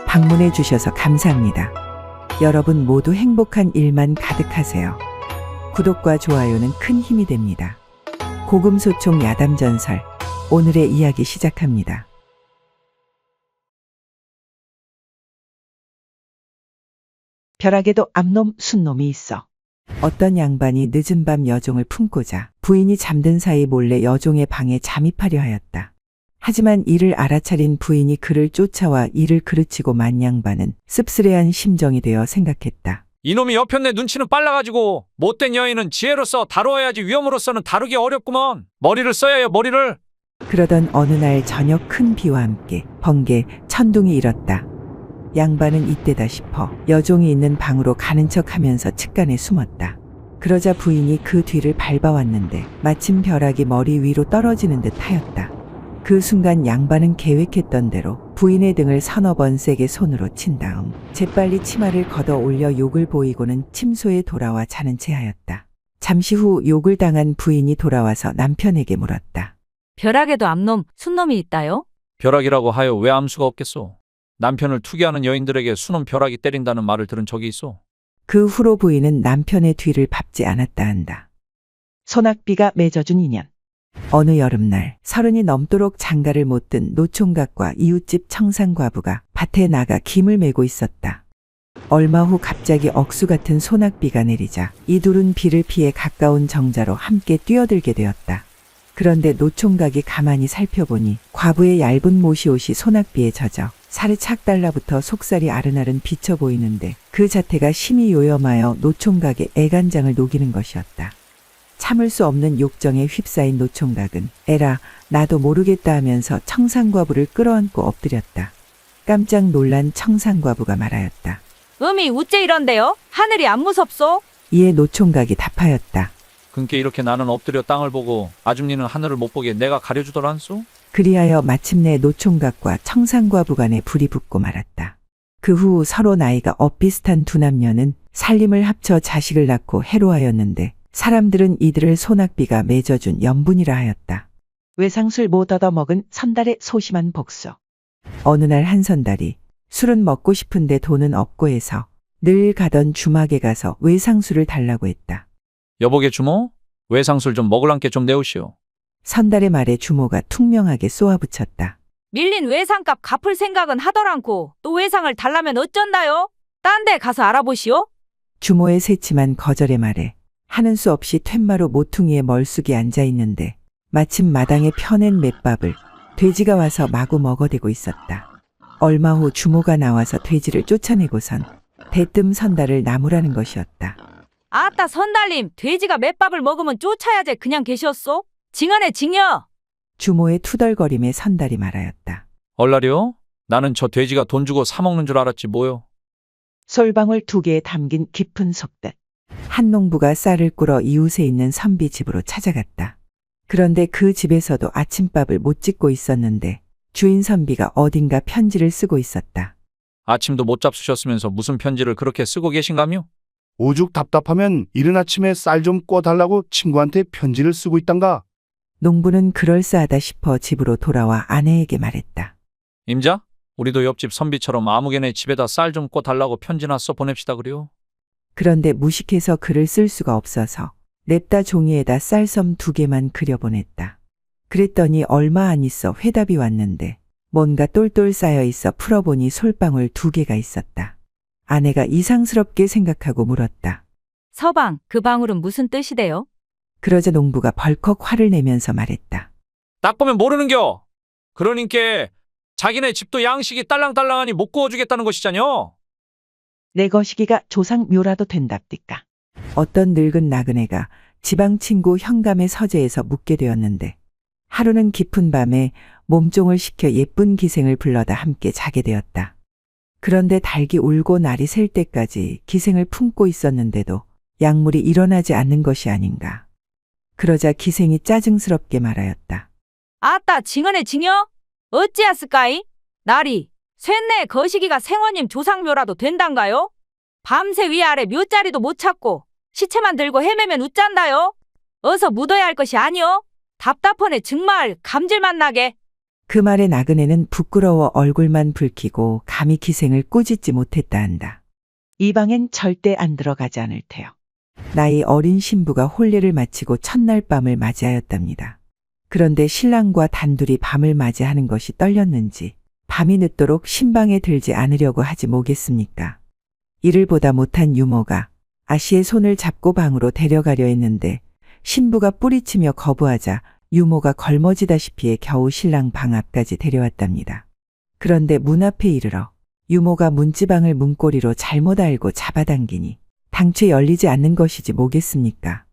방문해 주셔서 감사합니다. 여러분 모두 행복한 일만 가득하세요. 구독과 좋아요는 큰 힘이 됩니다. 고금소총 야담전설, 오늘의 이야기 시작합니다. 벼락에도 암놈 순놈이 있어. 어떤 양반이 늦은 밤 여종을 품고자 부인이 잠든 사이 몰래 여종의 방에 잠입하려 하였다. 하지만 이를 알아차린 부인이 그를 쫓아와 이를 그르치고 만 양반은 씁쓸해한 심정이 되어 생각했다. 이놈이 여편네 눈치는 빨라가지고 못된 여인은 지혜로서 다루어야지 위험으로서는 다루기 어렵구먼. 머리를 써야 해요, 머리를. 그러던 어느 날 저녁 큰 비와 함께 번개, 천둥이 일었다. 양반은 이때다 싶어 여종이 있는 방으로 가는 척하면서 측간에 숨었다. 그러자 부인이 그 뒤를 밟아왔는데 마침 벼락이 머리 위로 떨어지는 듯 하였다. 그 순간 양반은 계획했던 대로 부인의 등을 서너 번 세게 손으로 친 다음 재빨리 치마를 걷어 올려 욕을 보이고는 침소에 돌아와 자는 채 하였다. 잠시 후 욕을 당한 부인이 돌아와서 남편에게 물었다. 벼락에도 암놈, 순놈이 있다요? 벼락이라고 하여 왜 암수가 없겠소? 남편을 투기하는 여인들에게 수놈 벼락이 때린다는 말을 들은 적이 있어. 그 후로 부인은 남편의 뒤를 밟지 않았다 한다. 소낙비가 맺어준 인연. 어느 여름날 30이 넘도록 장가를 못 든 노총각과 이웃집 청산과부가 밭에 나가 김을 메고 있었다. 얼마 후 갑자기 억수 같은 소낙비가 내리자 이 둘은 비를 피해 가까운 정자로 함께 뛰어들게 되었다. 그런데 노총각이 가만히 살펴보니 과부의 얇은 모시옷이 소낙비에 젖어 살이 착 달라붙어 속살이 아른아른 비쳐 보이는데 그 자태가 심히 요염하여 노총각의 애간장을 녹이는 것이었다. 참을 수 없는 욕정에 휩싸인 노총각은 에라 나도 모르겠다 하면서 청산과부를 끌어안고 엎드렸다. 깜짝 놀란 청산과부가 말하였다. 음이 우째 이런데요? 하늘이 안 무섭소? 이에 노총각이 답하였다. 근께 이렇게 나는 엎드려 땅을 보고 아줌니는 하늘을 못 보게 내가 가려주더란소? 그리하여 마침내 노총각과 청산과부 간에 불이 붙고 말았다. 그 후 서로 나이가 엇비슷한 두 남녀는 살림을 합쳐 자식을 낳고 해로하였는데 사람들은 이들을 소낙비가 맺어준 연분이라 하였다. 외상술 못 얻어먹은 선달의 소심한 복수. 어느 날 한 선달이 술은 먹고 싶은데 돈은 없고 해서 늘 가던 주막에 가서 외상술을 달라고 했다. 여보게 주모? 외상술 좀 먹을랑께 좀 내오시오. 선달의 말에 주모가 퉁명하게 쏘아붙였다. 밀린 외상값 갚을 생각은 하더란고 또 외상을 달라면 어쩐다요? 딴 데 가서 알아보시오? 주모의 새침한 거절의 말에 하는 수 없이 툇마루 모퉁이에 멀쑥이 앉아있는데 마침 마당에 펴낸 맷밥을 돼지가 와서 마구 먹어대고 있었다. 얼마 후 주모가 나와서 돼지를 쫓아내고선 대뜸 선달을 나무라는 것이었다. 아따 선달님, 돼지가 맷밥을 먹으면 쫓아야지 그냥 계셨소? 징하네 징여! 주모의 투덜거림에 선달이 말하였다. 얼라리요? 나는 저 돼지가 돈 주고 사 먹는 줄 알았지 뭐요. 솔방울 2개에 담긴 깊은 속뜻. 한 농부가 쌀을 꿇어 이웃에 있는 선비 집으로 찾아갔다. 그런데 그 집에서도 아침밥을 못 짓고 있었는데 주인 선비가 어딘가 편지를 쓰고 있었다. 아침도 못 잡수셨으면서 무슨 편지를 그렇게 쓰고 계신가며? 오죽 답답하면 이른 아침에 쌀 좀 꿔달라고 친구한테 편지를 쓰고 있단가. 농부는 그럴싸하다 싶어 집으로 돌아와 아내에게 말했다. 임자? 우리도 옆집 선비처럼 아무개네 집에다 쌀 좀 꿔달라고 편지나 써 보냅시다 그래요. 그런데 무식해서 글을 쓸 수가 없어서 냅다 종이에다 쌀섬 2개만 그려보냈다. 그랬더니 얼마 안 있어 회답이 왔는데 뭔가 똘똘 쌓여 있어 풀어보니 솔방울 2개가 있었다. 아내가 이상스럽게 생각하고 물었다. 서방, 그 방울은 무슨 뜻이대요? 그러자 농부가 벌컥 화를 내면서 말했다. 딱 보면 모르는겨. 그러니께 자기네 집도 양식이 딸랑딸랑하니 못 구워주겠다는 것이잖여. 내 거시기가 조상 묘라도 된답디까. 어떤 늙은 나그네가 지방 친구 현감의 서재에서 묵게 되었는데 하루는 깊은 밤에 몸종을 시켜 예쁜 기생을 불러다 함께 자게 되었다. 그런데 닭이 울고 날이 셀 때까지 기생을 품고 있었는데도 약물이 일어나지 않는 것이 아닌가. 그러자 기생이 짜증스럽게 말하였다. 아따 징하네 징여? 어찌하스까이? 날이 쇳내 거시기가 생원님 조상묘라도 된단가요? 밤새 위아래 묘자리도 못 찾고 시체만 들고 헤매면 웃잔다요? 어서 묻어야 할 것이 아니오? 답답하네 정말 감질만 나게. 그 말에 나그네는 부끄러워 얼굴만 붉히고 감히 기생을 꾸짖지 못했다 한다. 이 방엔 절대 안 들어가지 않을 테요. 나이 어린 신부가 혼례를 마치고 첫날 밤을 맞이하였답니다. 그런데 신랑과 단둘이 밤을 맞이하는 것이 떨렸는지 밤이 늦도록 신방에 들지 않으려고 하지 뭐겠습니까? 이를 보다 못한 유모가 아씨의 손을 잡고 방으로 데려가려 했는데 신부가 뿌리치며 거부하자 유모가 걸머지다시피 해 겨우 신랑 방 앞까지 데려왔답니다. 그런데 문 앞에 이르러 유모가 문지방을 문고리로 잘못 알고 잡아당기니 당최 열리지 않는 것이지 뭐겠습니까?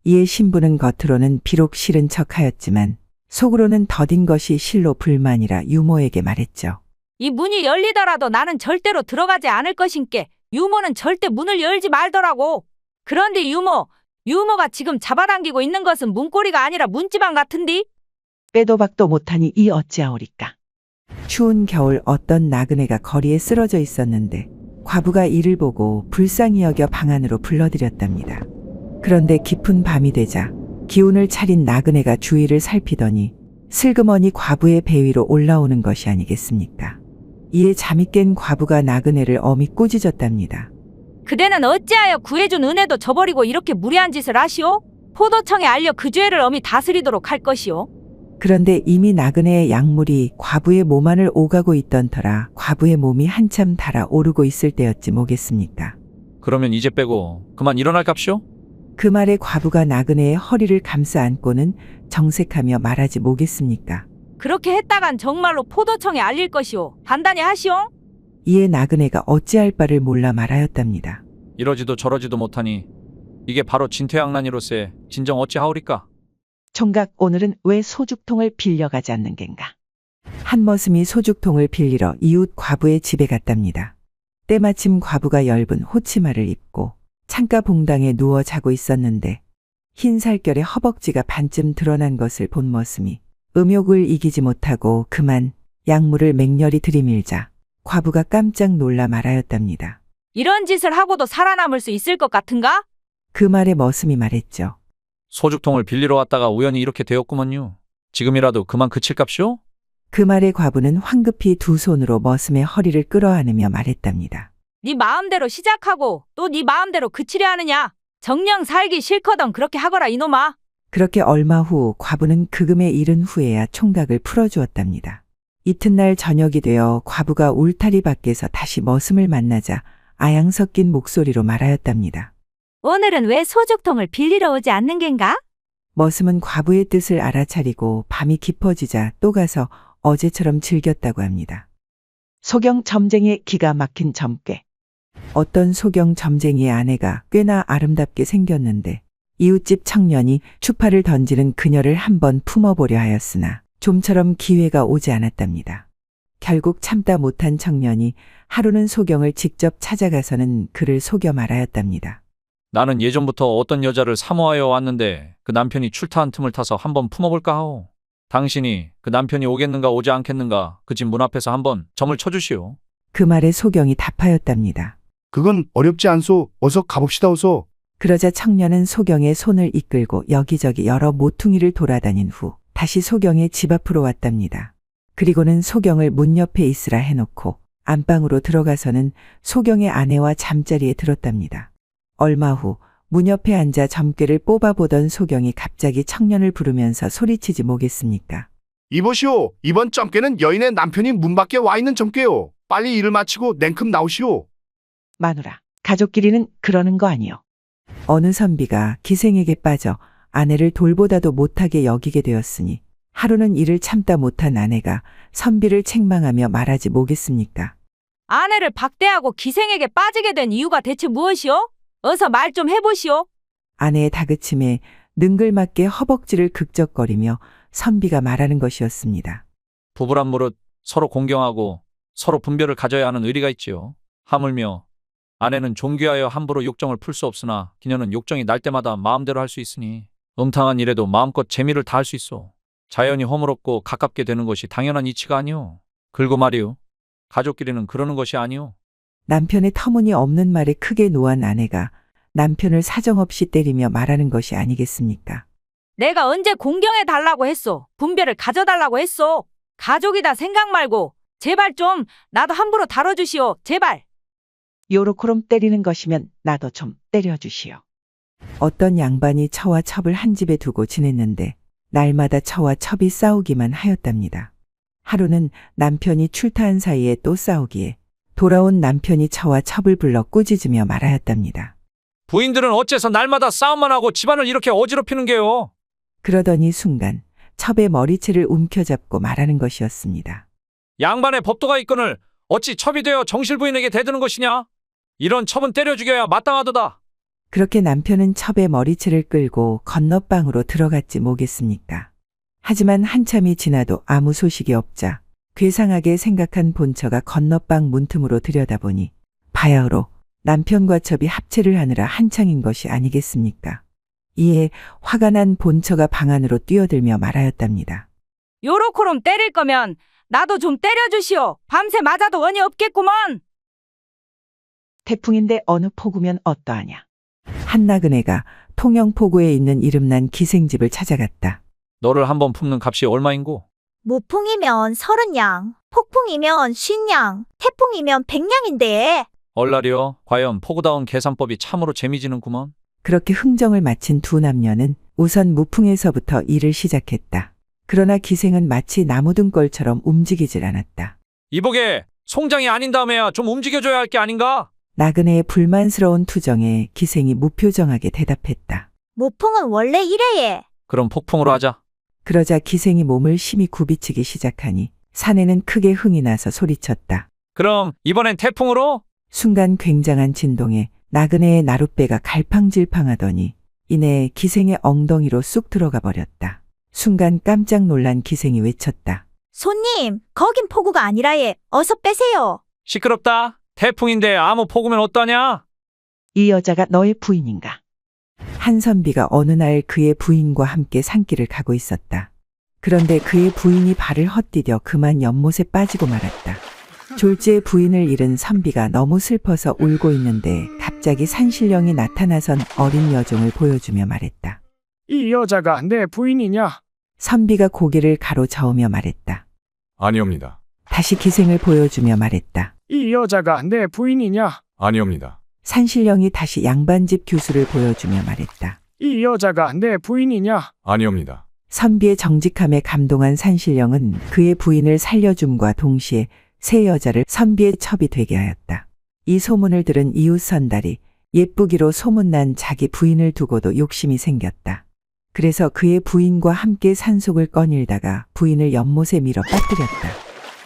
이에 신부는 겉으로는 비록 싫은 척하였지만 속으로는 더딘 것이 실로 불만이라 유모에게 말했죠. 이 문이 열리더라도 나는 절대로 들어가지 않을 것인께 유모는 절대 문을 열지 말더라고. 그런데 유모가 지금 잡아당기고 있는 것은 문고리가 아니라 문지방 같은디? 빼도 박도 못하니 이 어찌하오리까. 추운 겨울 어떤 나그네가 거리에 쓰러져 있었는데 과부가 이를 보고 불쌍히 여겨 방 안으로 불러들였답니다. 그런데 깊은 밤이 되자 기운을 차린 나그네가 주위를 살피더니 슬그머니 과부의 배 위로 올라오는 것이 아니겠습니까? 이에 잠이 깬 과부가 나그네를 어미 꾸짖었답니다. 그대는 어찌하여 구해준 은혜도 저버리고 이렇게 무례한 짓을 하시오? 포도청에 알려 그 죄를 엄히 다스리도록 할 것이오. 그런데 이미 나그네의 약물이 과부의 몸 안을 오가고 있던 터라 과부의 몸이 한참 달아오르고 있을 때였지 뭐겠습니까? 그러면 이제 빼고 그만 일어날 값이오? 그 말에 과부가 나그네의 허리를 감싸 안고는 정색하며 말하지 뭐겠습니까? 그렇게 했다간 정말로 포도청에 알릴 것이오. 단단히 하시오. 이에 나그네가 어찌할 바를 몰라 말하였답니다. 이러지도 저러지도 못하니 이게 바로 진퇴양난이로세 진정 어찌하오리까? 총각 오늘은 왜 소죽통을 빌려가지 않는 겐가? 한머슴이 소죽통을 빌리러 이웃 과부의 집에 갔답니다. 때마침 과부가 엷은 호치마를 입고 창가 봉당에 누워 자고 있었는데 흰 살결에 허벅지가 반쯤 드러난 것을 본 머슴이 음욕을 이기지 못하고 그만 약물을 맹렬히 들이밀자 과부가 깜짝 놀라 말하였답니다. 이런 짓을 하고도 살아남을 수 있을 것 같은가? 그 말에 머슴이 말했죠. 소죽통을 빌리러 왔다가 우연히 이렇게 되었구먼요. 지금이라도 그만 그칠 값이오? 그 말에 과부는 황급히 두 손으로 머슴의 허리를 끌어안으며 말했답니다. 네 마음대로 시작하고 또 네 마음대로 그치려 하느냐? 정녕 살기 싫거든 그렇게 하거라 이놈아. 그렇게 얼마 후 과부는 그금에 이른 후에야 총각을 풀어주었답니다. 이튿날 저녁이 되어 과부가 울타리 밖에서 다시 머슴을 만나자 아양 섞인 목소리로 말하였답니다. 오늘은 왜 소죽통을 빌리러 오지 않는 겐가? 머슴은 과부의 뜻을 알아차리고 밤이 깊어지자 또 가서 어제처럼 즐겼다고 합니다. 소경 점쟁이의 기가 막힌 점괘. 어떤 소경 점쟁이의 아내가 꽤나 아름답게 생겼는데 이웃집 청년이 추파를 던지는 그녀를 한번 품어보려 하였으나 좀처럼 기회가 오지 않았답니다. 결국 참다 못한 청년이 하루는 소경을 직접 찾아가서는 그를 속여 말하였답니다. 나는 예전부터 어떤 여자를 사모하여 왔는데 그 남편이 출타한 틈을 타서 한번 품어볼까 하오. 당신이 그 남편이 오겠는가 오지 않겠는가 그 집 문 앞에서 한번 점을 쳐주시오. 그 말에 소경이 답하였답니다. 그건 어렵지 않소. 어서 가봅시다 어서. 그러자 청년은 소경의 손을 이끌고 여기저기 여러 모퉁이를 돌아다닌 후 다시 소경의 집 앞으로 왔답니다. 그리고는 소경을 문 옆에 있으라 해놓고 안방으로 들어가서는 소경의 아내와 잠자리에 들었답니다. 얼마 후 문 옆에 앉아 점괘를 뽑아보던 소경이 갑자기 청년을 부르면서 소리치지 뭐겠습니까? 이보시오. 이번 점괘는 여인의 남편이 문 밖에 와 있는 점괘요. 빨리 일을 마치고 냉큼 나오시오. 마누라, 가족끼리는 그러는 거 아니요. 어느 선비가 기생에게 빠져 아내를 돌보다도 못하게 여기게 되었으니 하루는 이를 참다 못한 아내가 선비를 책망하며 말하지 뭐겠습니까? 아내를 박대하고 기생에게 빠지게 된 이유가 대체 무엇이오? 어서 말 좀 해보시오. 아내의 다그침에 능글맞게 허벅지를 극적거리며 선비가 말하는 것이었습니다. 부부란 무릇 서로 공경하고 서로 분별을 가져야 하는 의리가 있지요. 하물며 아내는 존귀하여 함부로 욕정을 풀 수 없으나 기녀는 욕정이 날 때마다 마음대로 할 수 있으니 음탕한 일에도 마음껏 재미를 다할 수 있어. 자연이 허물없고 가깝게 되는 것이 당연한 이치가 아니오. 그리고 말이오. 가족끼리는 그러는 것이 아니오. 남편의 터무니없는 말에 크게 노한 아내가 남편을 사정없이 때리며 말하는 것이 아니겠습니까? 내가 언제 공경해 달라고 했소? 분별을 가져달라고 했소? 가족이다 생각 말고 제발 좀 나도 함부로 다뤄주시오. 제발. 요렇게럼 때리는 것이면 나도 좀 때려주시오. 어떤 양반이 처와 첩을 한 집에 두고 지냈는데 날마다 처와 첩이 싸우기만 하였답니다. 하루는 남편이 출타한 사이에 또 싸우기에 돌아온 남편이 처와 첩을 불러 꾸짖으며 말하였답니다. 부인들은 어째서 날마다 싸움만 하고 집안을 이렇게 어지럽히는 게요? 그러더니 순간 첩의 머리채를 움켜잡고 말하는 것이었습니다. 양반의 법도가 있거늘 어찌 첩이 되어 정실 부인에게 대드는 것이냐? 이런 첩은 때려 죽여야 마땅하도다. 그렇게 남편은 첩의 머리채를 끌고 건너방으로 들어갔지 뭐겠습니까. 하지만 한참이 지나도 아무 소식이 없자 괴상하게 생각한 본처가 건너방 문틈으로 들여다보니 바야흐로 남편과 첩이 합체를 하느라 한창인 것이 아니겠습니까. 이에 화가 난 본처가 방 안으로 뛰어들며 말하였답니다. 요렇게럼 때릴 거면 나도 좀 때려주시오. 밤새 맞아도 원이 없겠구먼. 태풍인데 어느 포구면 어떠하냐. 한나그네가 통영포구에 있는 이름난 기생집을 찾아갔다. 너를 한번 품는 값이 얼마인고? 모풍이면 30냥, 폭풍이면 50냥, 태풍이면 100냥인데. 얼라리여, 과연 포구다운 계산법이 참으로 재미지는구먼. 그렇게 흥정을 마친 두 남녀는 우선 무풍에서부터 일을 시작했다. 그러나 기생은 마치 나무등골처럼 움직이질 않았다. 이보게, 송장이 아닌 다음에야 좀 움직여줘야 할 게 아닌가? 나그네의 불만스러운 투정에 기생이 무표정하게 대답했다. 모풍은 원래 이래예. 그럼 폭풍으로 하자. 그러자 기생이 몸을 심히 굽이치기 시작하니 사내는 크게 흥이 나서 소리쳤다. 그럼 이번엔 태풍으로? 순간 굉장한 진동에 나그네의 나룻배가 갈팡질팡하더니 이내 기생의 엉덩이로 쑥 들어가 버렸다. 순간 깜짝 놀란 기생이 외쳤다. 손님, 거긴 포구가 아니라예. 어서 빼세요. 시끄럽다. 태풍인데 아무 폭우면 어떠냐? 이 여자가 너의 부인인가? 한선비가 어느 날 그의 부인과 함께 산길을 가고 있었다. 그런데 그의 부인이 발을 헛디뎌 그만 연못에 빠지고 말았다. 졸지에 부인을 잃은 선비가 너무 슬퍼서 울고 있는데 갑자기 산신령이 나타나선 어린 여종을 보여주며 말했다. 이 여자가 내 부인이냐? 선비가 고개를 가로저으며 말했다. 아니옵니다. 다시 기생을 보여주며 말했다. 이 여자가 내 부인이냐? 아니옵니다. 산신령이 다시 양반집 교수를 보여주며 말했다. 이 여자가 내 부인이냐? 아니옵니다. 선비의 정직함에 감동한 산신령은 그의 부인을 살려줌과 동시에 새 여자를 선비의 첩이 되게 하였다. 이 소문을 들은 이웃 선달이 예쁘기로 소문난 자기 부인을 두고도 욕심이 생겼다. 그래서 그의 부인과 함께 산속을 거닐다가 부인을 연못에 밀어 빠뜨렸다.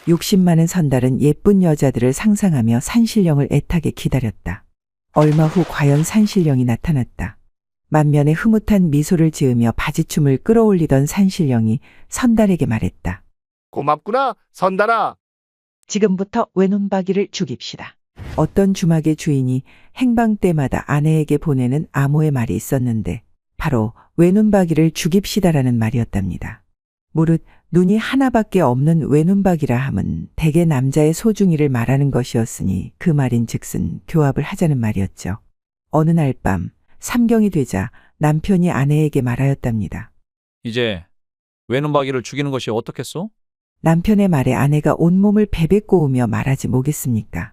욕심 많은 선달은 예쁜 여자들을 상상하며 산신령을 애타게 기다렸다. 얼마 후 과연 산신령이 나타났다. 만면에 흐뭇한 미소를 지으며 바지춤을 끌어올리던 산신령이 선달에게 말했다. 고맙구나, 선달아. 지금부터 외눈박이를 죽입시다. 어떤 주막의 주인이 행방 때마다 아내에게 보내는 암호의 말이 있었는데 바로 외눈박이를 죽입시다라는 말이었답니다. 무릇 눈이 하나밖에 없는 외눈박이라 함은 대개 남자의 소중이를 말하는 것이었으니 그 말인 즉슨 교합을 하자는 말이었죠. 어느 날 밤 삼경이 되자 남편이 아내에게 말하였답니다. 이제 외눈박이를 죽이는 것이 어떻겠소? 남편의 말에 아내가 온몸을 베베 꼬우며 말하지 뭐겠습니까?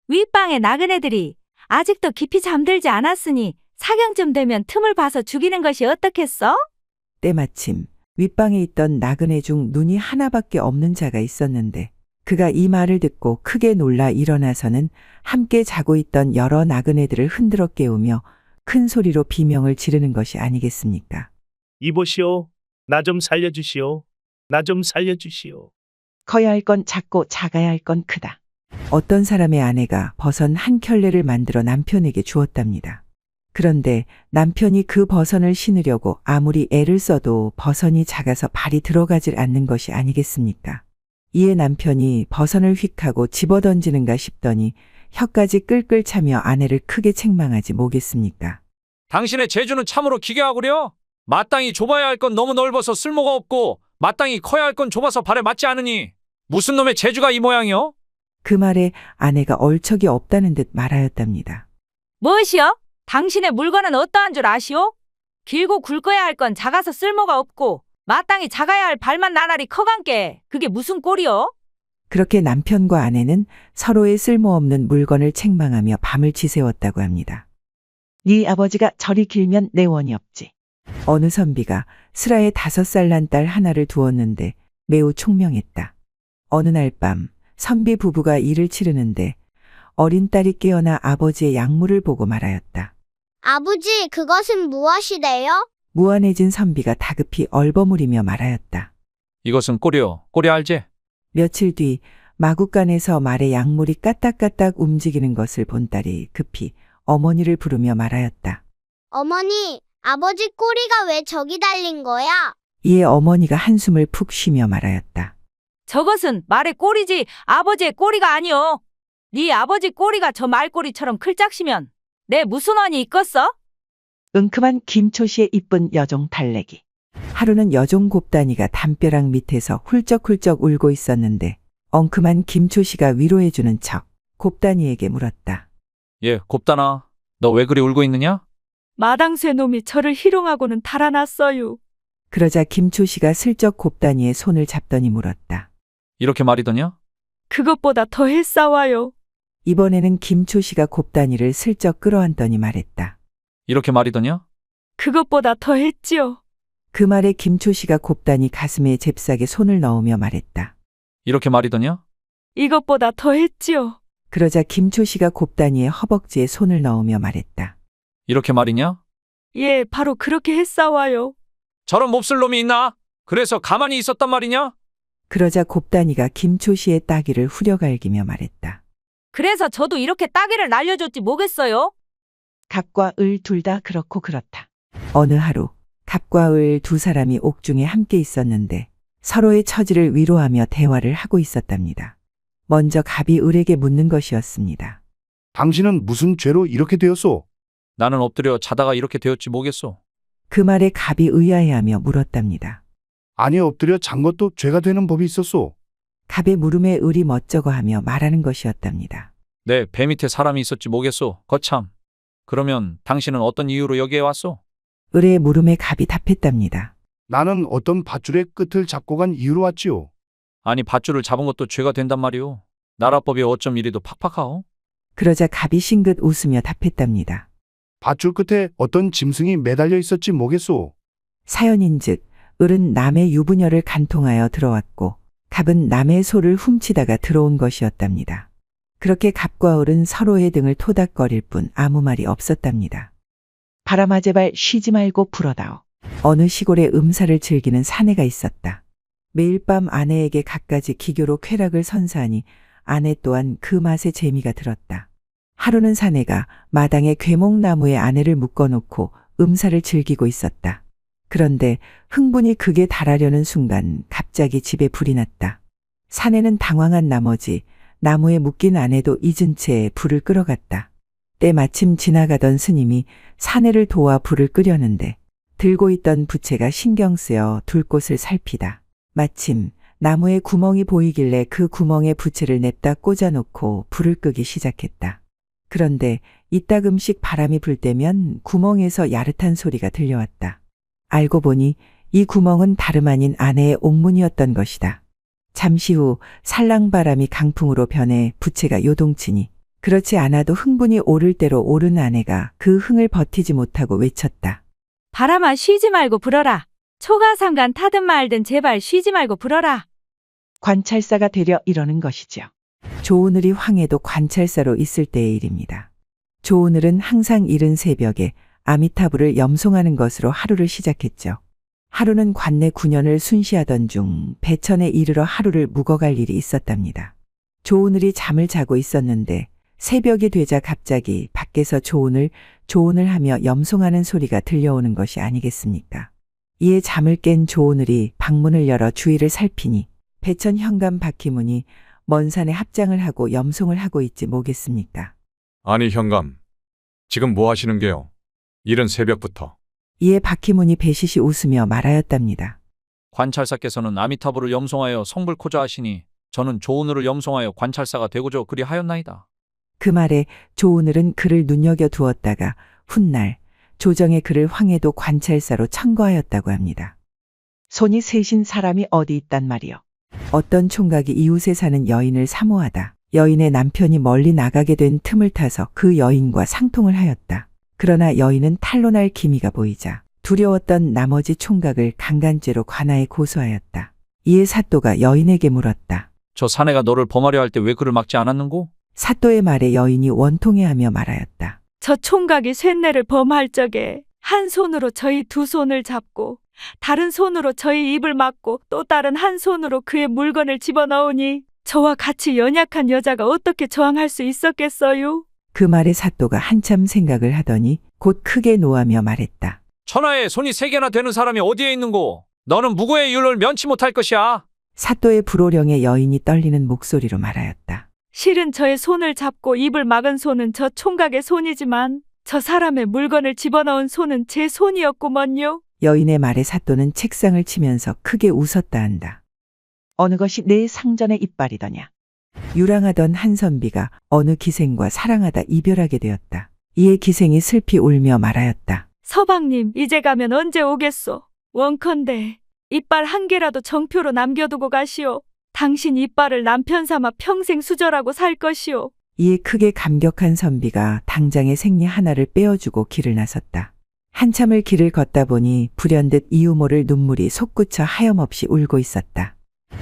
윗방의 나그네들이 아직도 깊이 잠들지 않았으니 사경쯤 되면 틈을 봐서 죽이는 것이 어떻겠어? 때마침 윗방에 있던 나그네 중 눈이 하나밖에 없는 자가 있었는데 그가 이 말을 듣고 크게 놀라 일어나서는 함께 자고 있던 여러 나그네들을 흔들어 깨우며 큰 소리로 비명을 지르는 것이 아니겠습니까? 이보시오. 나 좀 살려주시오. 나 좀 살려주시오. 커야 할 건 작고 작아야 할 건 크다. 어떤 사람의 아내가 버선 한 켤레를 만들어 남편에게 주었답니다. 그런데 남편이 그 버선을 신으려고 아무리 애를 써도 버선이 작아서 발이 들어가질 않는 것이 아니겠습니까? 이에 남편이 버선을 휙 하고 집어던지는가 싶더니 혀까지 끌끌 차며 아내를 크게 책망하지 뭐겠습니까? 당신의 재주는 참으로 기괴하구려. 마땅히 좁아야 할 건 너무 넓어서 쓸모가 없고 마땅히 커야 할 건 좁아서 발에 맞지 않으니 무슨 놈의 재주가 이 모양이요? 그 말에 아내가 얼척이 없다는 듯 말하였답니다. 무엇이요? 당신의 물건은 어떠한 줄 아시오? 길고 굵어야 할 건 작아서 쓸모가 없고 마땅히 작아야 할 발만 나날이 커간께 그게 무슨 꼴이요? 그렇게 남편과 아내는 서로의 쓸모없는 물건을 책망하며 밤을 지새웠다고 합니다. 네 아버지가 저리 길면 내 원이 없지. 어느 선비가 슬하에 5살 난 딸 하나를 두었는데 매우 총명했다. 어느 날 밤 선비 부부가 일을 치르는데 어린 딸이 깨어나 아버지의 약물을 보고 말하였다. 아버지, 그것은 무엇이래요? 무안해진 선비가 다급히 얼버무리며 말하였다. 이것은 꼴이요. 꼴이 알지? 며칠 뒤 마구간에서 말의 약물이 까딱까딱 움직이는 것을 본 딸이 급히 어머니를 부르며 말하였다. 어머니, 아버지 꼬리가 왜 저기 달린 거야? 이에 어머니가 한숨을 푹 쉬며 말하였다. 저것은 말의 꼴이지 아버지의 꼬리가 아니오. 네 아버지 꼬리가 저 말꼬리처럼 클짝시면 내 무슨 원이 있겠어? 은큼한 김초씨의 이쁜 여종 달래기. 하루는 여종 곱단이가 담벼락 밑에서 훌쩍훌쩍 울고 있었는데 엉큼한 김초씨가 위로해주는 척 곱단이에게 물었다. 예, 곱단아. 너 왜 그리 울고 있느냐? 마당새 놈이 저를 희롱하고는 달아났어요. 그러자 김초씨가 슬쩍 곱단이의 손을 잡더니 물었다. 이렇게 말이더냐? 그것보다 더 했사와요. 이번에는 김초씨가 곱단이를 슬쩍 끌어안더니 말했다. 이렇게 말이더냐? 그것보다 더 했지요. 그 말에 김초씨가 곱단이 가슴에 잽싸게 손을 넣으며 말했다. 이렇게 말이더냐? 이것보다 더 했지요. 그러자 김초씨가 곱단이의 허벅지에 손을 넣으며 말했다. 이렇게 말이냐? 예, 바로 그렇게 했사와요. 저런 몹쓸 놈이 있나? 그래서 가만히 있었단 말이냐? 그러자 곱단이가 김초씨의 따귀를 후려갈기며 말했다. 그래서 저도 이렇게 따귀를 날려줬지 뭐겠어요? 갑과 을 둘 다 그렇고 그렇다. 어느 하루 갑과 을 두 사람이 옥중에 함께 있었는데 서로의 처지를 위로하며 대화를 하고 있었답니다. 먼저 갑이 을에게 묻는 것이었습니다. 당신은 무슨 죄로 이렇게 되었소? 나는 엎드려 자다가 이렇게 되었지 뭐겠소. 그 말에 갑이 의아해하며 물었답니다. 아니, 엎드려 잔 것도 죄가 되는 법이 있었소. 갑의 물음에 을이 멋쩍어하며 말하는 것이었답니다. 내 배 밑에 사람이 있었지 뭐겠소. 거참. 그러면 당신은 어떤 이유로 여기에 왔소? 을의 물음에 갑이 답했답니다. 나는 어떤 밧줄의 끝을 잡고 간 이유로 왔지요. 아니 밧줄을 잡은 것도 죄가 된단 말이오. 나라법이 어쩜 이리도 팍팍하오? 그러자 갑이 싱긋 웃으며 답했답니다. 밧줄 끝에 어떤 짐승이 매달려 있었지 뭐겠소. 사연인즉 을은 남의 유부녀를 간통하여 들어왔고 갑은 남의 소를 훔치다가 들어온 것이었답니다. 그렇게 갑과 을은 서로의 등을 토닥거릴 뿐 아무 말이 없었답니다. 바람아 제발 쉬지 말고 불어다오. 어느 시골에 음사를 즐기는 사내가 있었다. 매일 밤 아내에게 갖가지 기교로 쾌락을 선사하니 아내 또한 그 맛에 재미가 들었다. 하루는 사내가 마당에 괴목나무에 아내를 묶어놓고 음사를 즐기고 있었다. 그런데 흥분이 극에 달하려는 순간 갑자기 집에 불이 났다. 사내는 당황한 나머지 나무에 묶인 아내도 잊은 채 불을 끌어갔다. 때마침 지나가던 스님이 사내를 도와 불을 끄려는데 들고 있던 부채가 신경 쓰여 둘 곳을 살피다. 마침 나무에 구멍이 보이길래 그 구멍에 부채를 냅다 꽂아놓고 불을 끄기 시작했다. 그런데 이따금씩 바람이 불 때면 구멍에서 야릇한 소리가 들려왔다. 알고 보니 이 구멍은 다름 아닌 아내의 옥문이었던 것이다. 잠시 후 살랑바람이 강풍으로 변해 부채가 요동치니 그렇지 않아도 흥분이 오를 대로 오른 아내가 그 흥을 버티지 못하고 외쳤다. 바람아 쉬지 말고 불어라. 초가삼간 타든 말든 제발 쉬지 말고 불어라. 관찰사가 되려 이러는 것이죠. 조오늘이 황해도 관찰사로 있을 때의 일입니다. 조오늘은 항상 이른 새벽에 아미타불을 염송하는 것으로 하루를 시작했죠. 하루는 관내 9년을 순시하던 중 배천에 이르러 하루를 묵어갈 일이 있었답니다. 조오늘이 잠을 자고 있었는데 새벽이 되자 갑자기 밖에서 조오늘 하며 염송하는 소리가 들려오는 것이 아니겠습니까? 이에 잠을 깬 조오늘이 방문을 열어 주위를 살피니 배천 현감 박희문이 먼 산에 합장을 하고 염송을 하고 있지 뭐겠습니까? 아니 현감, 지금 뭐 하시는 게요? 이른 새벽부터. 이에 박희문이 배시시 웃으며 말하였답니다. 관찰사께서는 아미타불을 염송하여 성불코자 하시니 저는 조오늘을 염송하여 관찰사가 되고자 그리 하였나이다. 그 말에 조오늘은 그를 눈여겨두었다가 훗날 조정의 그를 황해도 관찰사로 청거하였다고 합니다. 손이 셋인 사람이 어디 있단 말이요. 어떤 총각이 이웃에 사는 여인을 사모하다 여인의 남편이 멀리 나가게 된 틈을 타서 그 여인과 상통을 하였다. 그러나 여인은 탄론할 기미가 보이자 두려웠던 나머지 총각을 강간죄로 관아에 고소하였다. 이에 사또가 여인에게 물었다. 저 사내가 너를 범하려 할 때 왜 그를 막지 않았는고? 사또의 말에 여인이 원통해하며 말하였다. 저 총각이 쇳내를 범할 적에 한 손으로 저희 두 손을 잡고 다른 손으로 저희 입을 막고 또 다른 한 손으로 그의 물건을 집어넣으니 저와 같이 연약한 여자가 어떻게 저항할 수 있었겠어요? 그 말에 사또가 한참 생각을 하더니 곧 크게 노하며 말했다. 천하에 손이 세 개나 되는 사람이 어디에 있는고? 너는 무고의 율을 면치 못할 것이야. 사또의 불호령에 여인이 떨리는 목소리로 말하였다. 실은 저의 손을 잡고 입을 막은 손은 저 총각의 손이지만 저 사람의 물건을 집어넣은 손은 제 손이었구먼요. 여인의 말에 사또는 책상을 치면서 크게 웃었다 한다. 어느 것이 내 상전의 이빨이더냐. 유랑하던 한선비가 어느 기생과 사랑하다 이별하게 되었다. 이에 기생이 슬피 울며 말하였다. 서방님, 이제 가면 언제 오겠소? 원컨대 이빨 한 개라도 정표로 남겨두고 가시오. 당신 이빨을 남편 삼아 평생 수절하고 살 것이오. 이에 크게 감격한 선비가 당장에 생리 하나를 빼어주고 길을 나섰다. 한참을 길을 걷다 보니 불현듯 이유모를 눈물이 솟구쳐 하염없이 울고 있었다.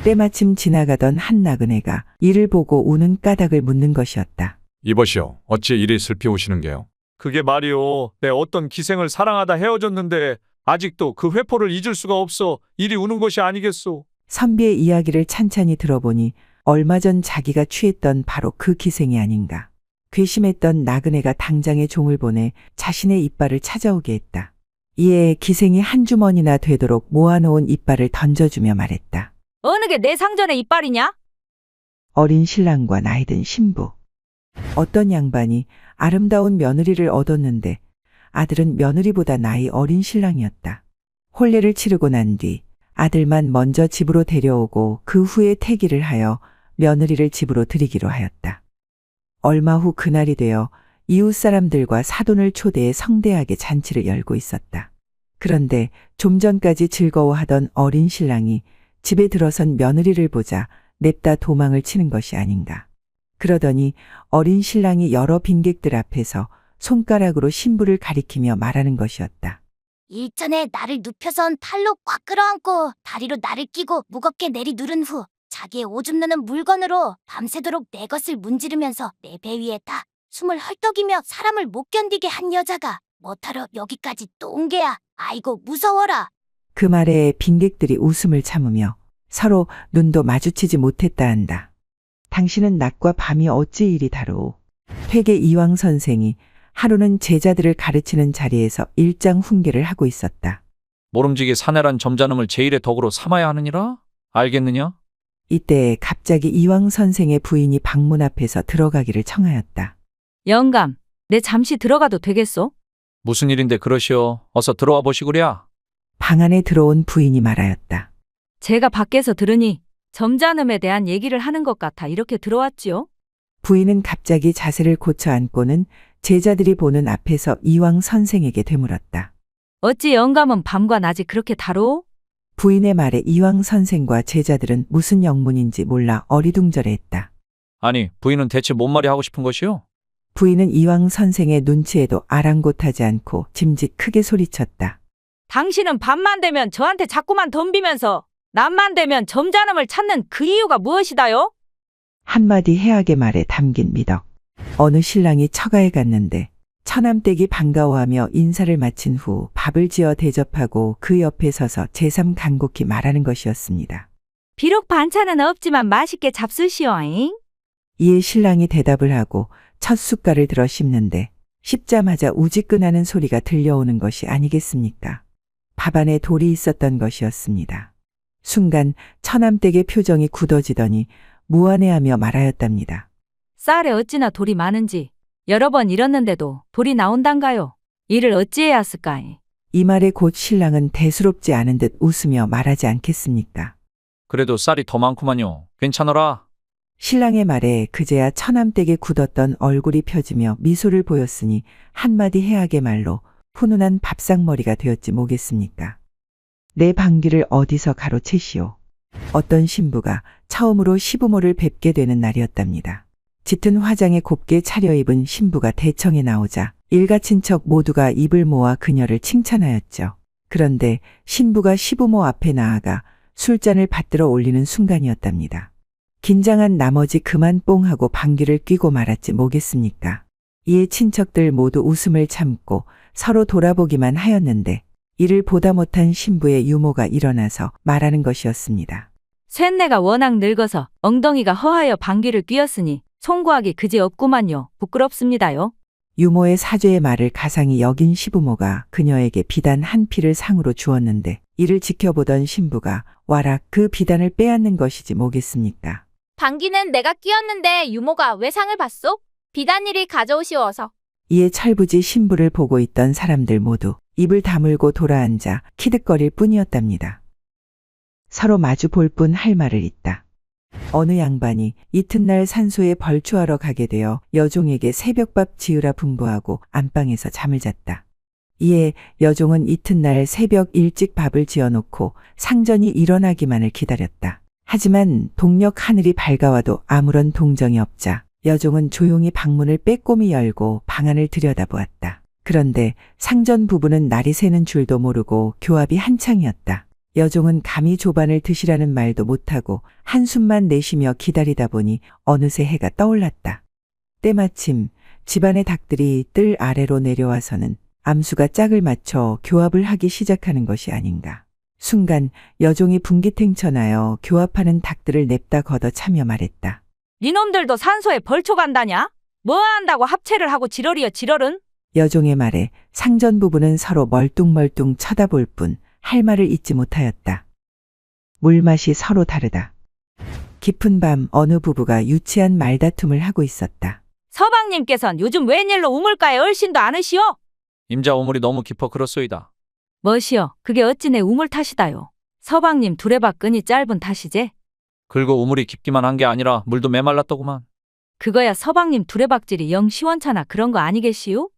때마침 지나가던 한 나그네가 이를 보고 우는 까닭을 묻는 것이었다. 이보시오. 어찌 이리 슬피 우시는 게요? 그게 말이오. 내 어떤 기생을 사랑하다 헤어졌는데 아직도 그 회포를 잊을 수가 없어 이리 우는 것이 아니겠소. 선비의 이야기를 찬찬히 들어보니 얼마 전 자기가 취했던 바로 그 기생이 아닌가. 괘씸했던 나그네가 당장에 종을 보내 자신의 이빨을 찾아오게 했다. 이에 기생이 한 주머니나 되도록 모아놓은 이빨을 던져주며 말했다. 어느 게 내 상전의 이빨이냐? 어린 신랑과 나이든 신부. 어떤 양반이 아름다운 며느리를 얻었는데 아들은 며느리보다 나이 어린 신랑이었다. 혼례를 치르고 난 뒤 아들만 먼저 집으로 데려오고 그 후에 태기를 하여 며느리를 집으로 들이기로 하였다. 얼마 후 그날이 되어 이웃 사람들과 사돈을 초대해 성대하게 잔치를 열고 있었다. 그런데 좀 전까지 즐거워하던 어린 신랑이 집에 들어선 며느리를 보자 냅다 도망을 치는 것이 아닌가. 그러더니 어린 신랑이 여러 빈객들 앞에서 손가락으로 신부를 가리키며 말하는 것이었다. 일전에 나를 눕혀선 팔로 꽉 끌어안고 다리로 나를 끼고 무겁게 내리누른 후 자기의 오줌 누는 물건으로 밤새도록 내 것을 문지르면서 내 배 위에다 숨을 헐떡이며 사람을 못 견디게 한 여자가 뭐하러 여기까지 또 온 게야. 아이고 무서워라. 그 말에 빈객들이 웃음을 참으며 서로 눈도 마주치지 못했다 한다. 당신은 낮과 밤이 어찌 이리 다르오. 퇴계 이황 선생이 하루는 제자들을 가르치는 자리에서 일장훈계를 하고 있었다. 모름지기 사내란 점잖음을 제일의 덕으로 삼아야 하느니라? 알겠느냐? 이때 갑자기 이황 선생의 부인이 방문 앞에서 들어가기를 청하였다. 영감, 내 잠시 들어가도 되겠소? 무슨 일인데 그러시오. 어서 들어와 보시구랴. 방 안에 들어온 부인이 말하였다. 제가 밖에서 들으니 점잖음에 대한 얘기를 하는 것 같아 이렇게 들어왔지요. 부인은 갑자기 자세를 고쳐 앉고는 제자들이 보는 앞에서 이황 선생에게 되물었다. 어찌 영감은 밤과 낮이 그렇게 다르오? 부인의 말에 이황 선생과 제자들은 무슨 영문인지 몰라 어리둥절해했다. 아니, 부인은 대체 뭔 말이 하고 싶은 것이오? 부인은 이황 선생의 눈치에도 아랑곳하지 않고 짐짓 크게 소리쳤다. 당신은 밤만 되면 저한테 자꾸만 덤비면서 낮만 되면 점잖음을 찾는 그 이유가 무엇이다요? 한마디 해악의 말에 담긴 미덕. 어느 신랑이 처가에 갔는데 처남댁이 반가워하며 인사를 마친 후 밥을 지어 대접하고 그 옆에 서서 제삼 간곡히 말하는 것이었습니다. 비록 반찬은 없지만 맛있게 잡수시오잉. 이에 신랑이 대답을 하고 첫 숟갈을 들어 씹는데 씹자마자 우지끈하는 소리가 들려오는 것이 아니겠습니까? 밥 안에 돌이 있었던 것이었습니다. 순간 처남댁의 표정이 굳어지더니 무안해하며 말하였답니다. 쌀에 어찌나 돌이 많은지 여러 번 잃었는데도 돌이 나온단가요? 이를 어찌해야 했을까이? 이 말에 곧 신랑은 대수롭지 않은 듯 웃으며 말하지 않겠습니까? 그래도 쌀이 더 많구만요. 괜찮어라. 신랑의 말에 그제야 처남댁에 굳었던 얼굴이 펴지며 미소를 보였으니 한마디 해악의 말로 훈훈한 밥상머리가 되었지 뭐겠습니까? 내 방귀를 어디서 가로채시오. 어떤 신부가 처음으로 시부모를 뵙게 되는 날이었답니다. 짙은 화장에 곱게 차려입은 신부가 대청에 나오자 일가 친척 모두가 입을 모아 그녀를 칭찬하였죠. 그런데 신부가 시부모 앞에 나아가 술잔을 받들어 올리는 순간이었답니다. 긴장한 나머지 그만 뽕하고 방귀를 뀌고 말았지 뭐겠습니까. 이에 친척들 모두 웃음을 참고 서로 돌아보기만 하였는데 이를 보다 못한 신부의 유모가 일어나서 말하는 것이었습니다. 쇳내가 워낙 늙어서 엉덩이가 허하여 방귀를 뀌었으니 송구하기 그지없구만요. 부끄럽습니다요. 유모의 사죄의 말을 가상히 여긴 시부모가 그녀에게 비단 한 피를 상으로 주었는데 이를 지켜보던 신부가 와락 그 비단을 빼앗는 것이지 뭐겠습니까. 방귀는 내가 뀌었는데 유모가 왜 상을 받소? 비단일이 가져오시어서. 이에 철부지 신부를 보고 있던 사람들 모두 입을 다물고 돌아앉아 키득거릴 뿐이었답니다. 서로 마주 볼 뿐 할 말을 잇다. 어느 양반이 이튿날 산소에 벌초하러 가게 되어 여종에게 새벽밥 지으라 분부하고 안방에서 잠을 잤다. 이에 여종은 이튿날 새벽 일찍 밥을 지어놓고 상전이 일어나기만을 기다렸다. 하지만 동력 하늘이 밝아와도 아무런 동정이 없자 여종은 조용히 방문을 빼꼼히 열고 방 안을 들여다보았다. 그런데 상전 부부는 날이 새는 줄도 모르고 교합이 한창이었다. 여종은 감히 조반을 드시라는 말도 못하고 한숨만 내쉬며 기다리다 보니 어느새 해가 떠올랐다. 때마침 집안의 닭들이 뜰 아래로 내려와서는 암수가 짝을 맞춰 교합을 하기 시작하는 것이 아닌가. 순간 여종이 분기탱천하여 교합하는 닭들을 냅다 걷어 차며 말했다. 니놈들도 산소에 벌초 간다냐? 뭐 한다고 합체를 하고 지랄이여 지랄은? 여종의 말에 상전 부부는 서로 멀뚱멀뚱 쳐다볼 뿐 할 말을 잇지 못하였다. 물맛이 서로 다르다. 깊은 밤 어느 부부가 유치한 말다툼을 하고 있었다. 서방님께선 요즘 웬일로 우물가에 얼씬도 않으시오? 임자 우물이 너무 깊어 그렇소이다. 뭐시여, 그게 어찌 내 우물 탓이다요. 서방님 두레박 끈이 짧은 탓이제? 긁고 우물이 깊기만 한 게 아니라 물도 메말랐더구만. 그거야 서방님 두레박질이 영 시원찮아 그런 거 아니겠시요?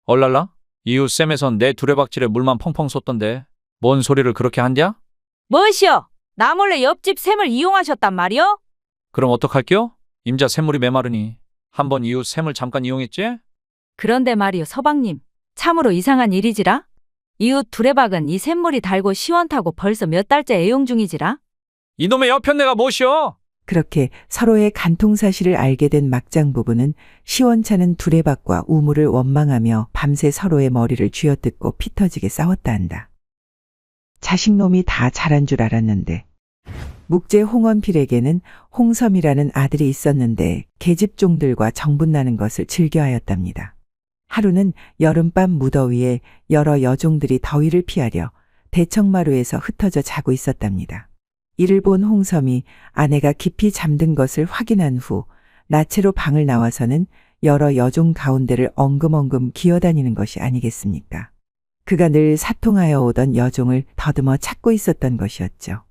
얼랄라? 이웃쌤에선 내 두레박질에 물만 펑펑 쏟던데 뭔 소리를 그렇게 한디야? 뭐시여, 나 몰래 옆집 샘을 이용하셨단 말이여? 그럼 어떡할게요? 임자 샘물이 메마르니 한번 이웃 샘을 잠깐 이용했지? 그런데 말이여 서방님, 참으로 이상한 일이지라? 이웃 두레박은 이 샘물이 달고 시원타고 벌써 몇 달째 애용 중이지라? 이놈의 여편네가 뭐시여? 그렇게 서로의 간통사실을 알게 된 막장 부부는 시원찮은 두레박과 우물을 원망하며 밤새 서로의 머리를 쥐어뜯고 피터지게 싸웠다 한다. 자식놈이 다 잘한 줄 알았는데. 묵제 홍원필에게는 홍섬이라는 아들이 있었는데 계집종들과 정분나는 것을 즐겨하였답니다. 하루는 여름밤 무더위에 여러 여종들이 더위를 피하려 대청마루에서 흩어져 자고 있었답니다. 이를 본 홍섬이 아내가 깊이 잠든 것을 확인한 후 나체로 방을 나와서는 여러 여종 가운데를 엉금엉금 기어다니는 것이 아니겠습니까? 그가 늘 사통하여 오던 여종을 더듬어 찾고 있었던 것이었죠.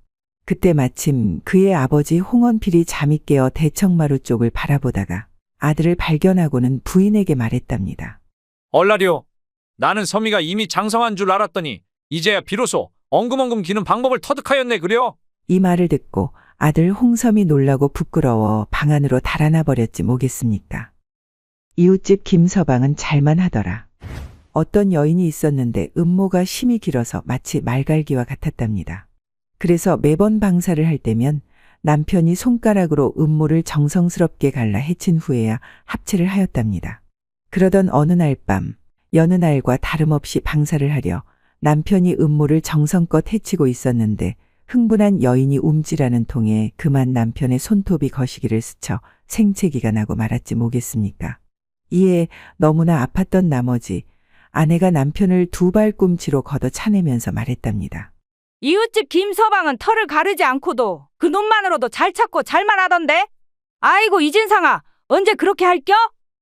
그때 마침 그의 아버지 홍원필이 잠이 깨어 대청마루 쪽을 바라보다가 아들을 발견하고는 부인에게 말했답니다. 얼라리오, 나는 섬이가 이미 장성한 줄 알았더니 이제야 비로소 엉금엉금 기는 방법을 터득하였네 그려? 이 말을 듣고 아들 홍섬이 놀라고 부끄러워 방 안으로 달아나 버렸지 뭐겠습니까. 이웃집 김서방은 잘만 하더라. 어떤 여인이 있었는데 음모가 심이 길어서 마치 말갈기와 같았답니다. 그래서 매번 방사를 할 때면 남편이 손가락으로 음모를 정성스럽게 갈라 해친 후에야 합체를 하였답니다. 그러던 어느 날 밤, 여느 날과 다름없이 방사를 하려 남편이 음모를 정성껏 해치고 있었는데 흥분한 여인이 움찔하는 통에 그만 남편의 손톱이 거시기를 스쳐 생채기가 나고 말았지 뭐겠습니까. 이에 너무나 아팠던 나머지 아내가 남편을 두 발꿈치로 걷어 차내면서 말했답니다. 이웃집 김서방은 털을 가르지 않고도 그 놈만으로도 잘 찾고 잘 말하던데? 아이고 이진상아, 언제 그렇게 할겨?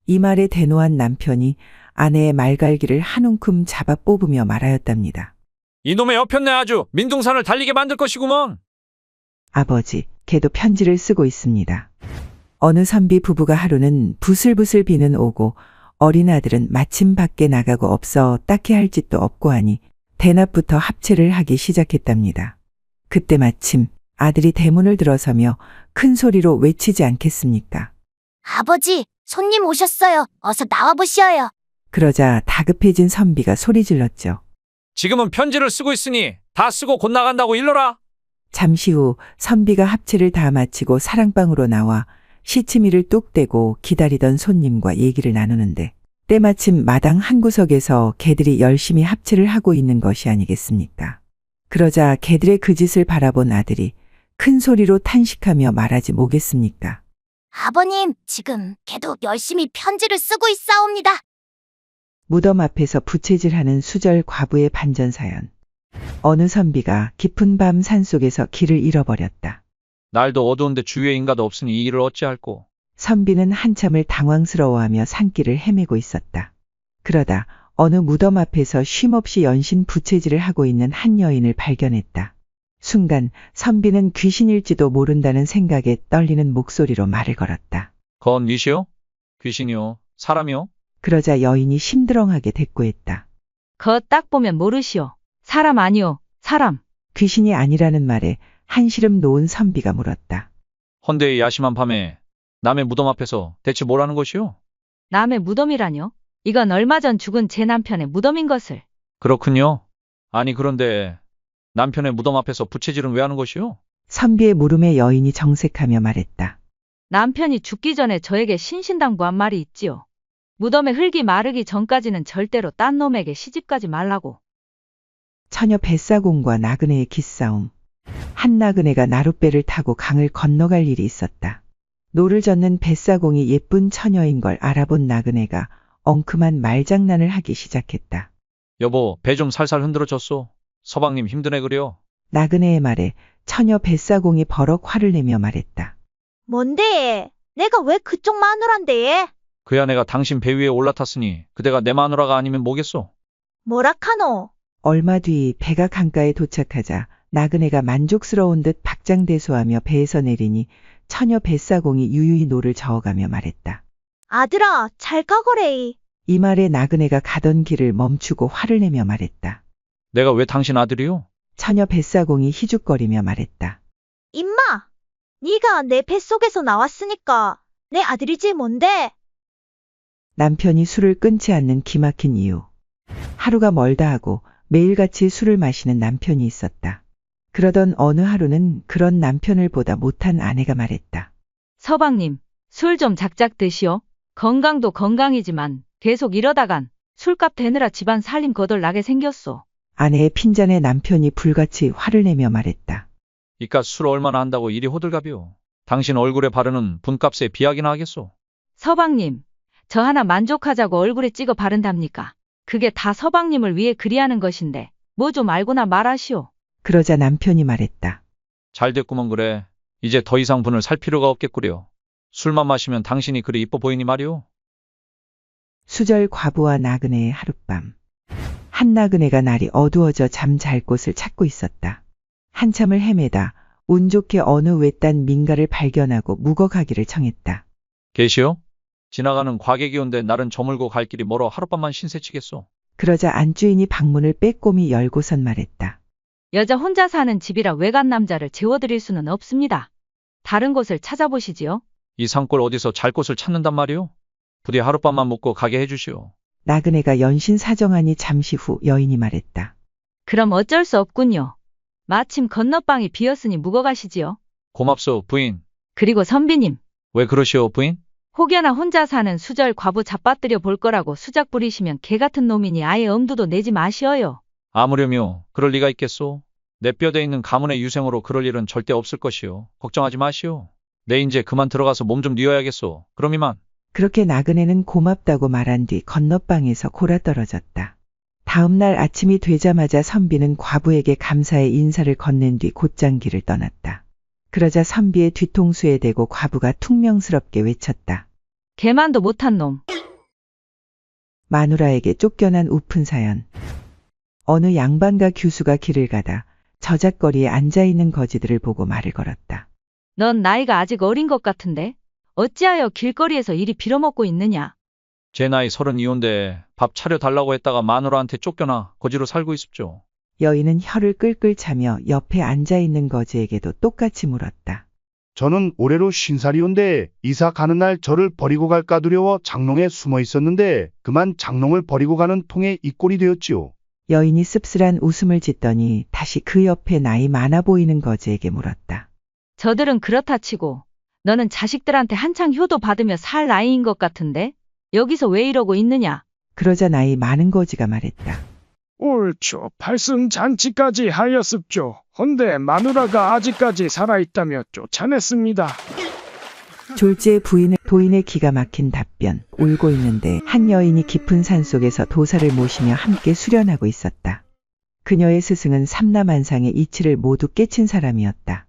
이 말에 대노한 남편이 아내의 말갈기를 한 움큼 잡아 뽑으며 말하였답니다. 이놈의 여편네 아주 민둥산을 달리게 만들 것이구먼. 아버지, 걔도 편지를 쓰고 있습니다. 어느 선비 부부가 하루는 부슬부슬 비는 오고 어린 아들은 마침 밖에 나가고 없어 딱히 할 짓도 없고 하니 대낮부터 합체를 하기 시작했답니다. 그때 마침 아들이 대문을 들어서며 큰 소리로 외치지 않겠습니까? 아버지, 손님 오셨어요. 어서 나와보시어요. 그러자 다급해진 선비가 소리 질렀죠. 지금은 편지를 쓰고 있으니 다 쓰고 곧 나간다고 일러라. 잠시 후 선비가 합체를 다 마치고 사랑방으로 나와 시치미를 뚝 떼고 기다리던 손님과 얘기를 나누는데 때마침 마당 한 구석에서 개들이 열심히 합체를 하고 있는 것이 아니겠습니까? 그러자 개들의 그 짓을 바라본 아들이 큰 소리로 탄식하며 말하지 뭐겠습니까? 아버님, 지금 걔도 열심히 편지를 쓰고 있사옵니다. 무덤 앞에서 부채질하는 수절 과부의 반전사연. 어느 선비가 깊은 밤 산속에서 길을 잃어버렸다. 날도 어두운데 주위에 인가도 없으니 이 일을 어찌할꼬. 선비는 한참을 당황스러워하며 산길을 헤매고 있었다. 그러다 어느 무덤 앞에서 쉼없이 연신 부채질을 하고 있는 한 여인을 발견했다. 순간 선비는 귀신일지도 모른다는 생각에 떨리는 목소리로 말을 걸었다. 건 니시오? 귀신이요? 사람이요? 그러자 여인이 심드렁하게 대꾸했다. 거 딱 보면 모르시오. 사람 아니오, 사람. 귀신이 아니라는 말에 한시름 놓은 선비가 물었다. 헌데 이 야심한 밤에 남의 무덤 앞에서 대체 뭐라는 것이오? 남의 무덤이라뇨? 이건 얼마 전 죽은 제 남편의 무덤인 것을. 그렇군요. 아니 그런데 남편의 무덤 앞에서 부채질은 왜 하는 것이오? 선비의 물음에 여인이 정색하며 말했다. 남편이 죽기 전에 저에게 신신당부한 말이 있지요. 무덤에 흙이 마르기 전까지는 절대로 딴 놈에게 시집가지 말라고. 처녀 뱃사공과 나그네의 기싸움. 한 나그네가 나룻배를 타고 강을 건너갈 일이 있었다. 노를 젓는 뱃사공이 예쁜 처녀인 걸 알아본 나그네가 엉큼한 말장난을 하기 시작했다. 여보, 배 좀 살살 흔들어 줬소. 서방님 힘드네 그려. 나그네의 말에 처녀 뱃사공이 버럭 화를 내며 말했다. 뭔데? 내가 왜 그쪽 마누란데? 그야 내가 당신 배 위에 올라탔으니 그대가 내 마누라가 아니면 뭐겠소? 뭐라카노? 얼마 뒤 배가 강가에 도착하자 나그네가 만족스러운 듯 박장대소하며 배에서 내리니 처녀 뱃사공이 유유히 노를 저어가며 말했다. 아들아, 잘 가거래. 이 말에 나그네가 가던 길을 멈추고 화를 내며 말했다. 내가 왜 당신 아들이오? 처녀 뱃사공이 희죽거리며 말했다. 임마, 네가 내 뱃속에서 나왔으니까 내 아들이지 뭔데? 남편이 술을 끊지 않는 기막힌 이유. 하루가 멀다 하고 매일같이 술을 마시는 남편이 있었다. 그러던 어느 하루는 그런 남편을 보다 못한 아내가 말했다. 서방님, 술 좀 작작 드시오. 건강도 건강이지만 계속 이러다간 술값 대느라 집안 살림 거덜나게 생겼소. 아내의 핀잔에 남편이 불같이 화를 내며 말했다. 이깟 술 얼마나 한다고 이리 호들갑이오. 당신 얼굴에 바르는 분값에 비하기나 하겠소. 서방님, 저 하나 만족하자고 얼굴에 찍어 바른답니까? 그게 다 서방님을 위해 그리하는 것인데 뭐 좀 알고나 말하시오. 그러자 남편이 말했다. 잘 됐구먼 그래. 이제 더 이상 분을 살 필요가 없겠구려. 술만 마시면 당신이 그리 이뻐 보이니 말이오. 수절 과부와 나그네의 하룻밤. 한 나그네가 날이 어두워져 잠 잘 곳을 찾고 있었다. 한참을 헤매다 운 좋게 어느 외딴 민가를 발견하고 묵어가기를 청했다. 계시오? 지나가는 과객이 온데 날은 저물고 갈 길이 멀어 하룻밤만 신세치겠소. 그러자 안주인이 방문을 빼꼼히 열고선 말했다. 여자 혼자 사는 집이라 외간 남자를 재워드릴 수는 없습니다. 다른 곳을 찾아보시지요. 이 산골 어디서 잘 곳을 찾는단 말이오? 부디 하룻밤만 묵고 가게 해주시오. 나그네가 연신 사정하니 잠시 후 여인이 말했다. 그럼 어쩔 수 없군요. 마침 건너방이 비었으니 묵어가시지요. 고맙소 부인. 그리고 선비님, 왜 그러시오 부인? 혹여나 혼자 사는 수절 과부 잡아뜨려 볼 거라고 수작 부리시면 개 같은 놈이니 아예 엄두도 내지 마시어요. 아무렴요. 그럴 리가 있겠소. 내 뼈대 있는 가문의 유생으로 그럴 일은 절대 없을 것이오. 걱정하지 마시오. 내 인제 그만 들어가서 몸 좀 뉘어야겠소. 그럼 이만. 그렇게 나그네는 고맙다고 말한 뒤 건너방에서 골아떨어졌다. 다음 날 아침이 되자마자 선비는 과부에게 감사의 인사를 건넨 뒤 곧장 길을 떠났다. 그러자 선비의 뒤통수에 대고 과부가 퉁명스럽게 외쳤다. 개만도 못한 놈. 마누라에게 쫓겨난 우픈 사연. 어느 양반가 교수가 길을 가다 저잣거리에 앉아있는 거지들을 보고 말을 걸었다. 넌 나이가 아직 어린 것 같은데 어찌하여 길거리에서 이리 빌어먹고 있느냐. 제 나이 32인데 밥 차려달라고 했다가 마누라한테 쫓겨나 거지로 살고 있습죠. 여인은 혀를 끌끌 차며 옆에 앉아있는 거지에게도 똑같이 물었다. 저는 올해로 50살이온데 이사 가는 날 저를 버리고 갈까 두려워 장롱에 숨어 있었는데 그만 장롱을 버리고 가는 통에 이 꼴이 되었지요. 여인이 씁쓸한 웃음을 짓더니 다시 그 옆에 나이 많아 보이는 거지에게 물었다. 저들은 그렇다 치고 너는 자식들한테 한창 효도 받으며 살 나이인 것 같은데 여기서 왜 이러고 있느냐? 그러자 나이 많은 거지가 말했다. 옳죠. 팔순잔치까지 하였습죠. 헌데 마누라가 아직까지 살아있다며 쫓아냈습니다. 졸지의 도인의 기가 막힌 답변. 울고 있는데 한 여인이 깊은 산속에서 도사를 모시며 함께 수련하고 있었다. 그녀의 스승은 삼라만상의 이치를 모두 깨친 사람이었다.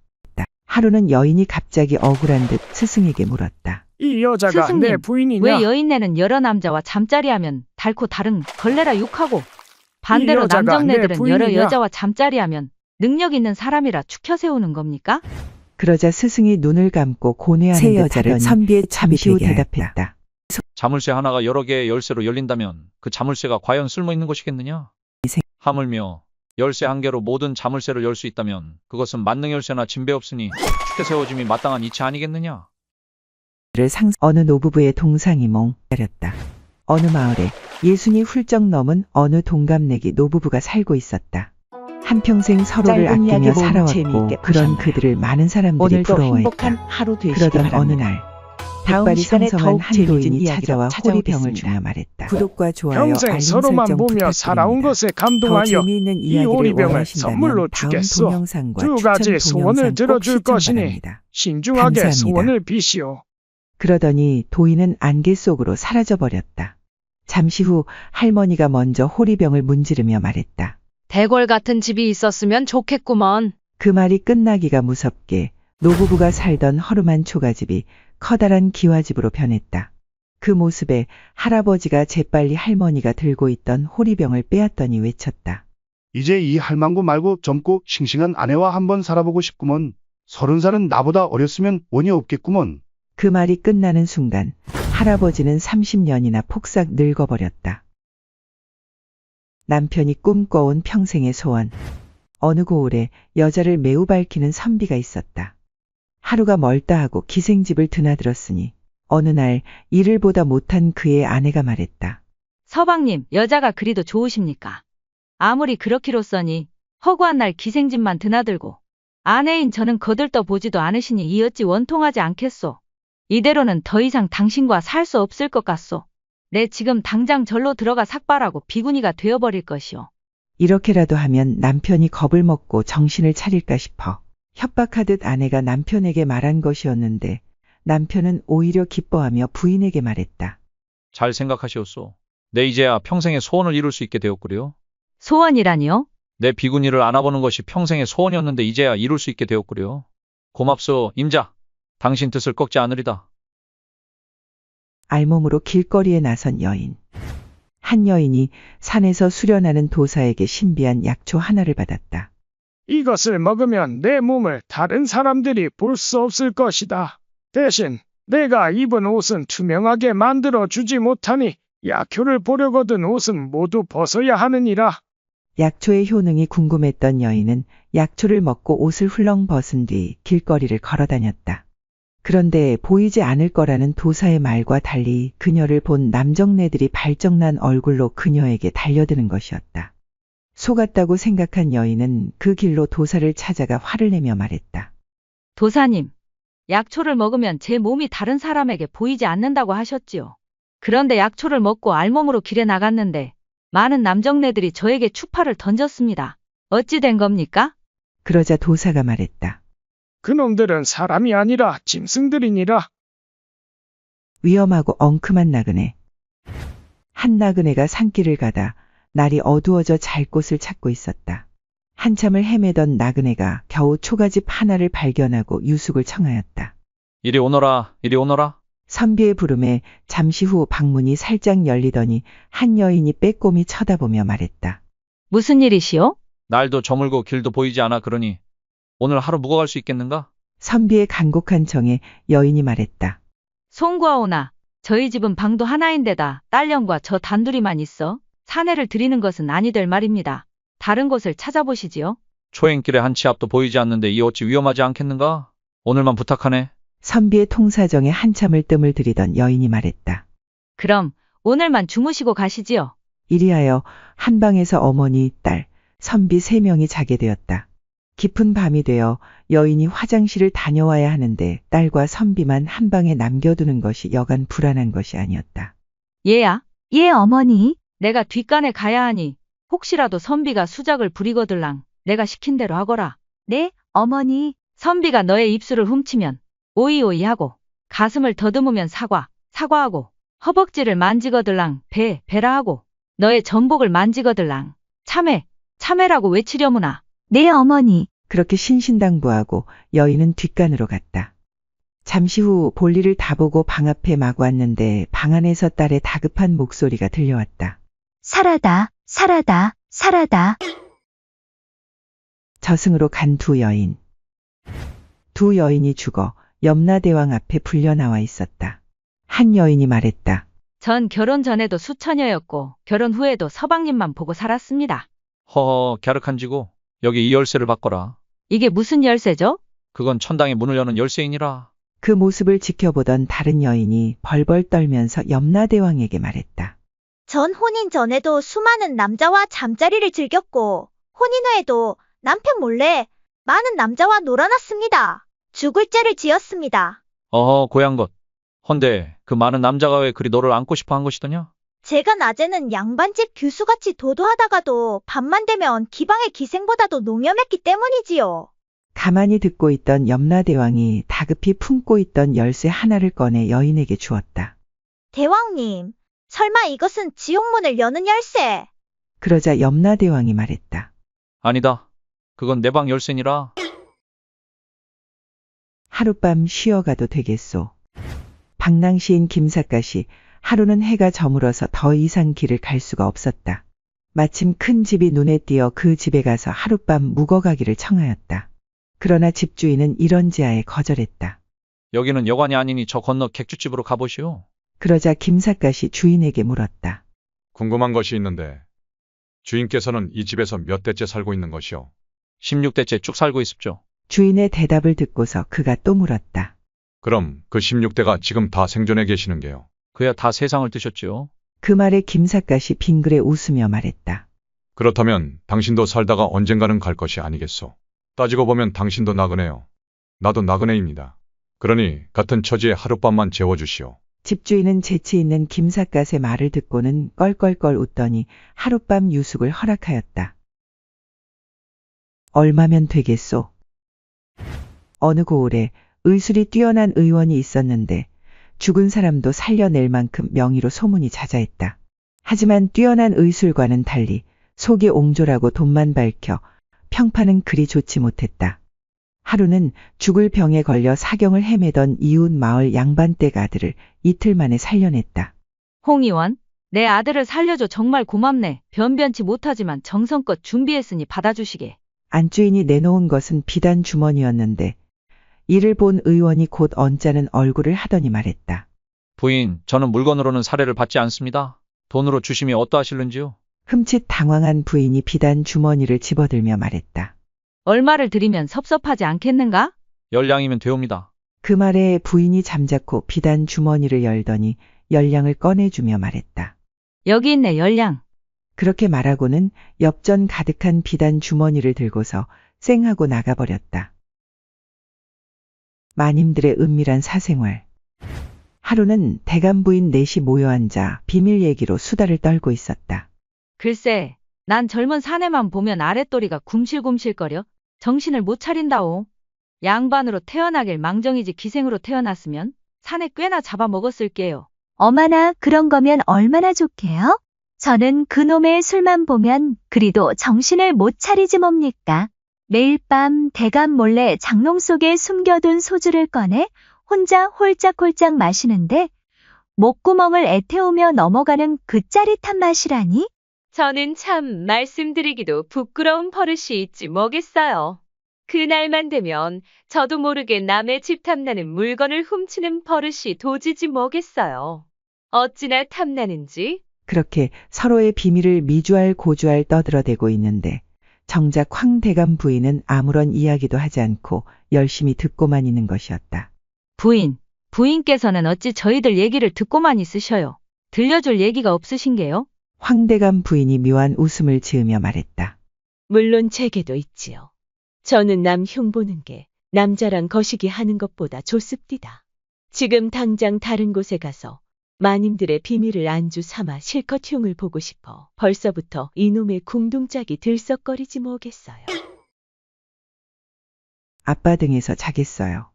하루는 여인이 갑자기 억울한 듯 스승에게 물었다. 이 여자가 스승님, 내 부인이냐? 왜 여인네는 여러 남자와 잠자리하면 닳고 다른 걸레라 욕하고 반대로 이 여자가 내 남정네들은 여러 부인이냐? 여자와 잠자리하면 능력 있는 사람이라 추켜 세우는 겁니까? 그러자 스승이 눈을 감고 고뇌하는 새 여자를 선비의 잠시 후 대답했다. 자물쇠 하나가 여러 개의 열쇠로 열린다면 그 자물쇠가 과연 쓸모 있는 것이겠느냐? 하물며 열쇠 한 개로 모든 자물쇠를 열 수 있다면 그것은 만능 열쇠나 진배 없으니 추켜 세워짐이 마땅한 이치 아니겠느냐? 어느 노부부의 동상이몽 내렸다. 어느 마을에 예순이 훌쩍 넘은 어느 동갑내기 노부부가 살고 있었다. 한평생 서로를 짧은 이야기 아끼며 모음 살아왔고 재미있게 그런 보셨나요? 그들을 많은 사람들이 오늘도 행복한 부러워했다. 하루 되시기 그러던 어느 바랍니다. 날 다음 백발이 시간에 성성한 더욱 한 재미진 도인이 이야기로 찾아와 호리병을 찾아오겠습니다. 주며 말했다. 구독과 좋아요, 평생 알림 서로만 설정 보며 살아온 부탁드립니다. 것에 더 감동하여 재미있는 이 이야기를 호리병을 원하신다면 선물로 다음 주겠소. 동영상과 두 추천 가지 소원을 동영상 꼭 들어줄 시청 것이니 바랍니다. 신중하게 감사합니다. 소원을 비시오. 그러더니 도인은 안개 속으로 사라져 버렸다. 잠시 후 할머니가 먼저 호리병을 문지르며 말했다. 대궐 같은 집이 있었으면 좋겠구먼. 그 말이 끝나기가 무섭게 노부부가 살던 허름한 초가집이 커다란 기와집으로 변했다. 그 모습에 할아버지가 재빨리 할머니가 들고 있던 호리병을 빼앗더니 외쳤다. 이제 이 할망구 말고 젊고 싱싱한 아내와 한번 살아보고 싶구먼. 30살은 나보다 어렸으면 원이 없겠구먼. 그 말이 끝나는 순간 할아버지는 30년이나 폭삭 늙어버렸다. 남편이 꿈꿔온 평생의 소원. 어느 고을에 여자를 매우 밝히는 선비가 있었다. 하루가 멀다 하고 기생집을 드나들었으니 어느 날 이를 보다 못한 그의 아내가 말했다. 서방님, 여자가 그리도 좋으십니까? 아무리 그렇기로써니 허구한 날 기생집만 드나들고 아내인 저는 거들떠 보지도 않으시니 이 어찌 원통하지 않겠소? 이대로는 더 이상 당신과 살 수 없을 것 같소. 내 지금 당장 절로 들어가 삭발하고 비구니가 되어버릴 것이오. 이렇게라도 하면 남편이 겁을 먹고 정신을 차릴까 싶어 협박하듯 아내가 남편에게 말한 것이었는데 남편은 오히려 기뻐하며 부인에게 말했다. 잘 생각하시옵소. 내 이제야 평생의 소원을 이룰 수 있게 되었구려. 소원이라니요? 내 비구니를 안아보는 것이 평생의 소원이었는데 이제야 이룰 수 있게 되었구려. 고맙소, 임자. 당신 뜻을 꺾지 않으리다. 알몸으로 길거리에 나선 여인. 한 여인이 산에서 수련하는 도사에게 신비한 약초 하나를 받았다. 이것을 먹으면 내 몸을 다른 사람들이 볼 수 없을 것이다. 대신 내가 입은 옷은 투명하게 만들어 주지 못하니 약효를 보려고 든 옷은 모두 벗어야 하느니라. 약초의 효능이 궁금했던 여인은 약초를 먹고 옷을 훌렁 벗은 뒤 길거리를 걸어 다녔다. 그런데 보이지 않을 거라는 도사의 말과 달리 그녀를 본 남정네들이 발정난 얼굴로 그녀에게 달려드는 것이었다. 속았다고 생각한 여인은 그 길로 도사를 찾아가 화를 내며 말했다. 도사님, 약초를 먹으면 제 몸이 다른 사람에게 보이지 않는다고 하셨지요. 그런데 약초를 먹고 알몸으로 길에 나갔는데 많은 남정네들이 저에게 추파를 던졌습니다. 어찌 된 겁니까? 그러자 도사가 말했다. 그놈들은 사람이 아니라 짐승들이니라. 위험하고 엉큼한 나그네. 한 나그네가 산길을 가다 날이 어두워져 잘 곳을 찾고 있었다. 한참을 헤매던 나그네가 겨우 초가집 하나를 발견하고 유숙을 청하였다. 이리 오너라, 이리 오너라. 선비의 부름에 잠시 후 방문이 살짝 열리더니 한 여인이 빼꼼히 쳐다보며 말했다. 무슨 일이시오? 날도 저물고 길도 보이지 않아 그러니 오늘 하루 묵어갈 수 있겠는가? 선비의 간곡한 청에 여인이 말했다. 송구하오나, 저희 집은 방도 하나인데다 딸령과 저 단둘이만 있어 사내를 드리는 것은 아니될 말입니다. 다른 곳을 찾아보시지요. 초행길에 한 치 앞도 보이지 않는데 이 어찌 위험하지 않겠는가? 오늘만 부탁하네. 선비의 통사정에 한참을 뜸을 들이던 여인이 말했다. 그럼 오늘만 주무시고 가시지요. 이리하여 한방에서 어머니, 딸, 선비 3명이 자게 되었다. 깊은 밤이 되어 여인이 화장실을 다녀와야 하는데 딸과 선비만 한방에 남겨두는 것이 여간 불안한 것이 아니었다. 얘야, 예, 어머니. 내가 뒷간에 가야 하니 혹시라도 선비가 수작을 부리거들랑 내가 시킨 대로 하거라. 네, 어머니. 선비가 너의 입술을 훔치면 오이오이 하고 가슴을 더듬으면 사과하고 허벅지를 만지거들랑 배라 하고 너의 전복을 만지거들랑 참외라고 외치려무나. 네, 어머니. 그렇게 신신당부하고 여인은 뒷간으로 갔다. 잠시 후 볼일을 다 보고 방 앞에 막 왔는데 방 안에서 딸의 다급한 목소리가 들려왔다. 살아다. 저승으로 간 두 여인. 두 여인이 죽어 염라대왕 앞에 불려 나와 있었다. 한 여인이 말했다. 전 결혼 전에도 수처녀였고 결혼 후에도 서방님만 보고 살았습니다. 허허, 갸륵한지고 여기 이 열쇠를 바꿔라. 이게 무슨 열쇠죠? 그건 천당의 문을 여는 열쇠이니라. 그 모습을 지켜보던 다른 여인이 벌벌 떨면서 염라대왕에게 말했다. 전 혼인 전에도 수많은 남자와 잠자리를 즐겼고 혼인 후에도 남편 몰래 많은 남자와 놀아났습니다. 죽을 죄를 지었습니다. 어허, 고향 것. 헌데 그 많은 남자가 왜 그리 너를 안고 싶어 한 것이더냐? 제가 낮에는 양반집 교수같이 도도하다가도 밤만 되면 기방의 기생보다도 농염했기 때문이지요. 가만히 듣고 있던 염라대왕이 다급히 품고 있던 열쇠 하나를 꺼내 여인에게 주었다. 대왕님, 설마 이것은 지옥문을 여는 열쇠? 그러자 염라대왕이 말했다. 아니다. 그건 내 방 열쇠니라. 하룻밤 쉬어가도 되겠소. 방랑시인 김삿갓이 하루는 해가 저물어서 더 이상 길을 갈 수가 없었다. 마침 큰 집이 눈에 띄어 그 집에 가서 하룻밤 묵어가기를 청하였다. 그러나 집주인은 이런지하에 거절했다. 여기는 여관이 아니니 저 건너 객주집으로 가보시오. 그러자 김삿갓이 주인에게 물었다. 궁금한 것이 있는데 주인께서는 이 집에서 몇 대째 살고 있는 것이오? 16대째 쭉 살고 있습죠. 주인의 대답을 듣고서 그가 또 물었다. 그럼 그 16대가 지금 다 생존해 계시는 게요? 그야 다 세상을 뜨셨지요. 그 말에 김삿갓이 빙그레 웃으며 말했다. 그렇다면 당신도 살다가 언젠가는 갈 것이 아니겠소? 따지고 보면 당신도 나그네요. 나도 나그네입니다. 그러니 같은 처지에 하룻밤만 재워주시오. 집주인은 재치 있는 김삿갓의 말을 듣고는 껄껄껄 웃더니 하룻밤 유숙을 허락하였다. 얼마면 되겠소? 어느 고을에 의술이 뛰어난 의원이 있었는데 죽은 사람도 살려낼 만큼 명의로 소문이 자자했다. 하지만 뛰어난 의술과는 달리 속이 옹졸하고 돈만 밝혀 평판은 그리 좋지 못했다. 하루는 죽을 병에 걸려 사경을 헤매던 이웃 마을 양반댁 아들을 이틀 만에 살려냈다. 홍 의원, 내 아들을 살려줘. 정말 고맙네. 변변치 못하지만 정성껏 준비했으니 받아주시게. 안주인이 내놓은 것은 비단 주머니였는데 이를 본 의원이 곧 언짢은 얼굴을 하더니 말했다. 부인, 저는 물건으로는 사례를 받지 않습니다. 돈으로 주심이 어떠하실는지요? 흠칫 당황한 부인이 비단 주머니를 집어들며 말했다. 얼마를 드리면 섭섭하지 않겠는가? 10량이면 되옵니다. 그 말에 부인이 잠자코 비단 주머니를 열더니 10량을 꺼내주며 말했다. 여기 있네, 10량. 그렇게 말하고는 엽전 가득한 비단 주머니를 들고서 쌩하고 나가버렸다. 마님들의 은밀한 사생활. 하루는 대감부인 넷이 모여 앉아 비밀 얘기로 수다를 떨고 있었다. 글쎄, 난 젊은 사내만 보면 아랫도리가 굼실굼실거려 정신을 못 차린다오. 양반으로 태어나길 망정이지 기생으로 태어났으면 사내 꽤나 잡아먹었을게요. 어마나 그런 거면 얼마나 좋게요? 저는 그놈의 술만 보면 그리도 정신을 못 차리지 뭡니까? 매일 밤 대감 몰래 장롱 속에 숨겨둔 소주를 꺼내 혼자 홀짝홀짝 마시는데 목구멍을 애태우며 넘어가는 그 짜릿한 맛이라니? 저는 참 말씀드리기도 부끄러운 버릇이 있지 뭐겠어요. 그날만 되면 저도 모르게 남의 집 탐나는 물건을 훔치는 버릇이 도지지 뭐겠어요. 어찌나 탐나는지. 그렇게 서로의 비밀을 미주알 고주알 떠들어대고 있는데 정작 황대감 부인은 아무런 이야기도 하지 않고 열심히 듣고만 있는 것이었다. 부인께서는 어찌 저희들 얘기를 듣고만 있으셔요? 들려줄 얘기가 없으신게요? 황대감 부인이 묘한 웃음을 지으며 말했다. 물론 제게도 있지요. 저는 남 흉보는 게 남자랑 거시기 하는 것보다 좋습디다. 지금 당장 다른 곳에 가서 마님들의 비밀을 안주 삼아 실컷 흉을 보고 싶어 벌써부터 이놈의 궁둥짝이 들썩거리지 뭐겠어요. 아빠 등에서 자겠어요.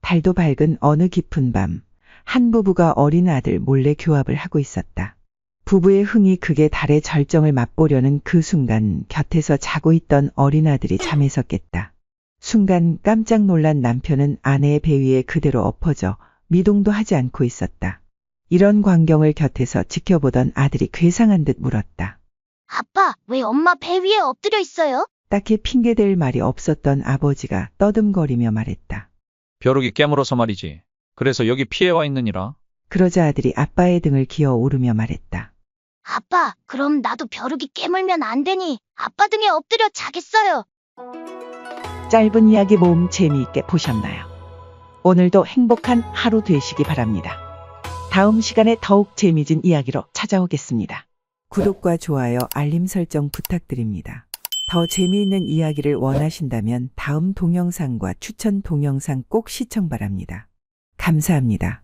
달도 밝은 어느 깊은 밤, 한 부부가 어린 아들 몰래 교합을 하고 있었다. 부부의 흥이 극에 달해 절정을 맛보려는 그 순간 곁에서 자고 있던 어린 아들이 잠에서 깼다. 순간 깜짝 놀란 남편은 아내의 배 위에 그대로 엎어져 미동도 하지 않고 있었다. 이런 광경을 곁에서 지켜보던 아들이 괴상한 듯 물었다. 아빠, 왜 엄마 배 위에 엎드려 있어요? 딱히 핑계댈 말이 없었던 아버지가 떠듬거리며 말했다. 벼룩이 깨물어서 말이지. 그래서 여기 피해와 있느니라. 그러자 아들이 아빠의 등을 기어 오르며 말했다. 아빠, 그럼 나도 벼룩이 깨물면 안 되니 아빠 등에 엎드려 자겠어요. 짧은 이야기 모음 재미있게 보셨나요? 오늘도 행복한 하루 되시기 바랍니다. 다음 시간에 더욱 재미진 이야기로 찾아오겠습니다. 구독과 좋아요, 알림 설정 부탁드립니다. 더 재미있는 이야기를 원하신다면 다음 동영상과 추천 동영상 꼭 시청 바랍니다. 감사합니다.